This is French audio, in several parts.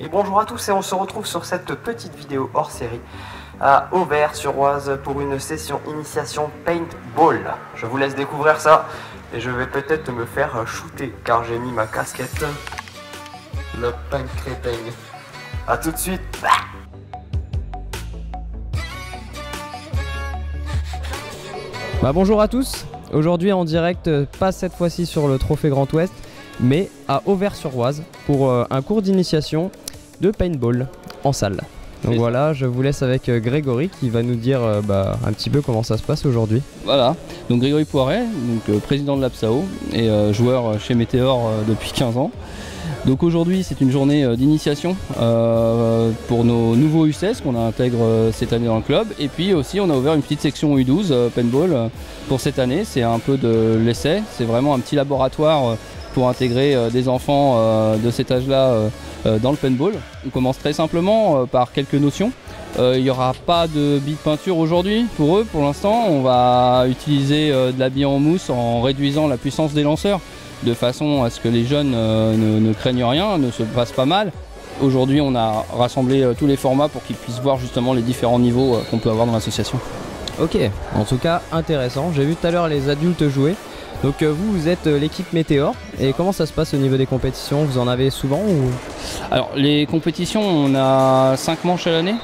Et bonjour à tous et on se retrouve sur cette petite vidéo hors série à Auvers-sur-Oise pour une session initiation paintball. Je vous laisse découvrir ça et je vais peut-être me faire shooter car j'ai mis ma casquette. Le pain crétin. A tout de suite. Bonjour à tous, aujourd'hui en direct, pas cette fois-ci sur le Trophée Grand Ouest, mais à Auvers-sur-Oise pour un cours d'initiation de paintball en salle. Donc voilà, je vous laisse avec Grégory qui va nous dire un petit peu comment ça se passe aujourd'hui. Voilà, donc Grégory Poiret, donc, président de l'Apsao et joueur chez Météor depuis 15 ans. Donc aujourd'hui c'est une journée d'initiation pour nos nouveaux U16 qu'on intègre cette année dans le club. Et puis aussi on a ouvert une petite section U12 paintball pour cette année. C'est un peu de l'essai, c'est vraiment un petit laboratoire pour intégrer des enfants de cet âge-là dans le paintball. On commence très simplement par quelques notions. Il n'y aura pas de billes de peinture aujourd'hui pour eux pour l'instant. On va utiliser de la bille en mousse en réduisant la puissance des lanceurs, de façon à ce que les jeunes ne craignent rien, ne se passent pas mal. Aujourd'hui, on a rassemblé tous les formats pour qu'ils puissent voir justement les différents niveaux qu'on peut avoir dans l'association. Ok, en tout cas intéressant. J'ai vu tout à l'heure les adultes jouer. Donc vous êtes l'équipe Météor. Et comment ça se passe au niveau des compétitions? Vous en avez souvent ou... Alors les compétitions, on a 5 manches à l'année,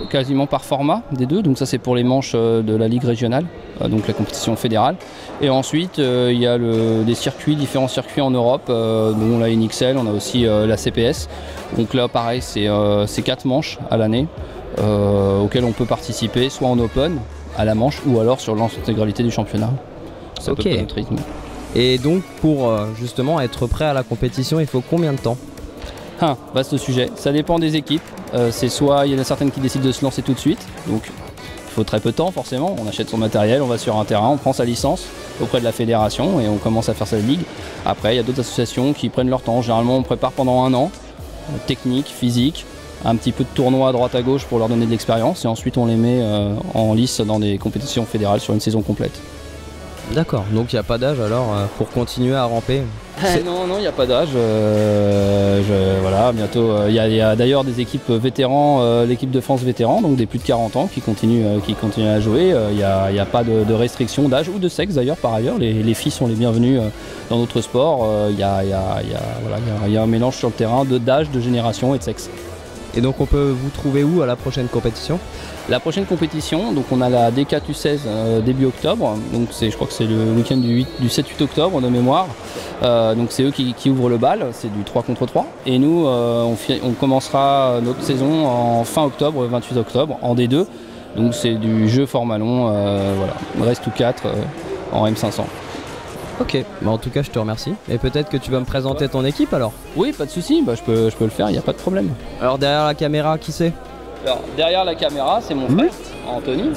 quasiment par format des deux. Donc ça c'est pour les manches de la Ligue régionale, donc la compétition fédérale. Et ensuite il y a des circuits, différents circuits en Europe, dont la NXL, on a aussi la CPS. Donc là pareil, c'est 4 manches à l'année auxquelles on peut participer, soit en open à la manche ou alors sur l'intégralité du championnat. C'est ok. notre rythme. Et donc pour justement être prêt à la compétition, il faut combien de temps? Vaste sujet, ça dépend des équipes. C'est soit il y en a certaines qui décident de se lancer tout de suite, donc il faut très peu de temps forcément. On achète son matériel, on va sur un terrain, on prend sa licence auprès de la fédération et on commence à faire sa ligue. Après il y a d'autres associations qui prennent leur temps. Généralement on prépare pendant 1 an, technique, physique, un petit peu de tournoi à droite à gauche pour leur donner de l'expérience et ensuite on les met en lice dans des compétitions fédérales sur une saison complète. D'accord, donc il n'y a pas d'âge alors pour continuer à ramper? Non, il n'y a pas d'âge. Voilà, bientôt. Il y a d'ailleurs des équipes vétérans, l'équipe de France vétérans, donc des plus de 40 ans qui continuent à jouer. Il n'y a pas de restriction d'âge ou de sexe d'ailleurs par ailleurs. Les filles sont les bienvenues dans notre sport. Il y a un mélange sur le terrain d'âge, de génération et de sexe. Et donc on peut vous trouver où à la prochaine compétition? La prochaine compétition, donc on a la D4 U16 début octobre, donc je crois que c'est le week-end du 7-8 octobre de mémoire. Donc c'est eux qui ouvrent le bal, c'est du 3 contre 3. Et nous, on commencera notre saison en fin octobre, 28 octobre, en D2. Donc c'est du jeu format long, voilà, reste ou 4 en M500. Ok, en tout cas je te remercie. Et peut-être que tu vas me présenter ton équipe alors? Oui, pas de souci, je peux le faire, il n'y a pas de problème. Alors derrière la caméra, qui c'est? Alors, derrière la caméra, c'est mon frère, Anthony,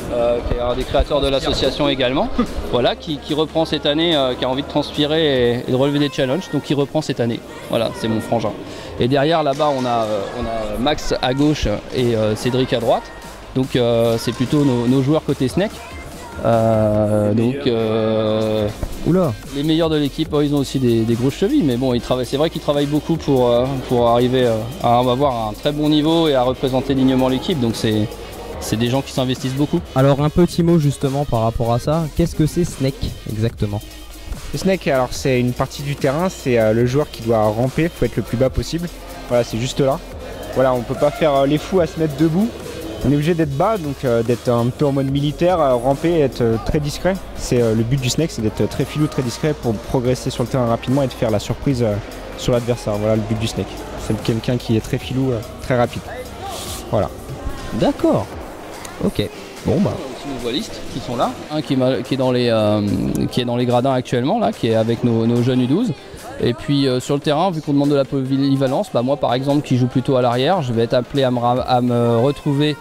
qui est un des créateurs de l'association également, voilà, qui reprend cette année, qui a envie de transpirer et de relever des challenges, donc qui reprend cette année. Voilà, c'est mon frangin. Et derrière, là-bas, on a Max à gauche et Cédric à droite. Donc c'est plutôt nos joueurs côté Snake. Oula. Les meilleurs de l'équipe, ils ont aussi des grosses chevilles, mais bon, c'est vrai qu'ils travaillent beaucoup pour arriver à avoir un très bon niveau et à représenter dignement l'équipe, donc c'est des gens qui s'investissent beaucoup. Alors un petit mot justement par rapport à ça, qu'est-ce que c'est Snake exactement? Le Snake, alors c'est une partie du terrain, c'est le joueur qui doit ramper, il faut être le plus bas possible, voilà, c'est juste là. Voilà, on peut pas faire les fous à se mettre debout. On est obligé d'être bas, donc d'être un peu en mode militaire, ramper, être très discret. C'est le but du Snake, c'est d'être très filou, très discret pour progresser sur le terrain rapidement et de faire la surprise sur l'adversaire. Voilà le but du Snake. C'est quelqu'un qui est très filou, très rapide. Voilà. D'accord. Ok. Bon bah. Aussi nos voilistes qui sont là, un qui est dans les gradins actuellement, là, qui est avec nos jeunes U12. Et puis sur le terrain, vu qu'on demande de la polyvalence, moi par exemple qui joue plutôt à l'arrière, je vais être appelé à me retrouver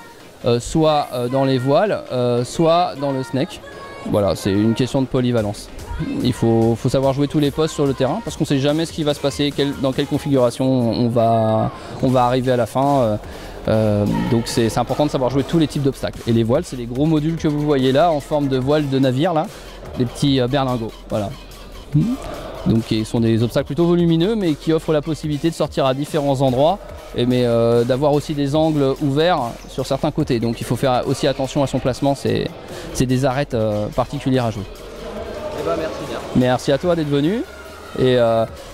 soit dans les voiles, soit dans le Snake. Voilà, c'est une question de polyvalence. Il faut savoir jouer tous les postes sur le terrain parce qu'on ne sait jamais ce qui va se passer, dans quelle configuration on va arriver à la fin. Donc c'est important de savoir jouer tous les types d'obstacles. Et les voiles, c'est les gros modules que vous voyez là en forme de voile de navire, là, des petits berlingots. Voilà. Donc ils sont des obstacles plutôt volumineux mais qui offrent la possibilité de sortir à différents endroits mais d'avoir aussi des angles ouverts sur certains côtés. Donc il faut faire aussi attention à son placement, c'est des arêtes particulières à jouer. Eh ben, merci bien. Merci à toi d'être venu. Et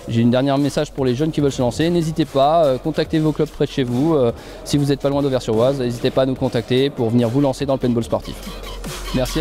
j'ai une dernière message pour les jeunes qui veulent se lancer. N'hésitez pas, contactez vos clubs près de chez vous. Si vous n'êtes pas loin d'Auvers-sur-Oise, n'hésitez pas à nous contacter pour venir vous lancer dans le paintball sportif. Merci.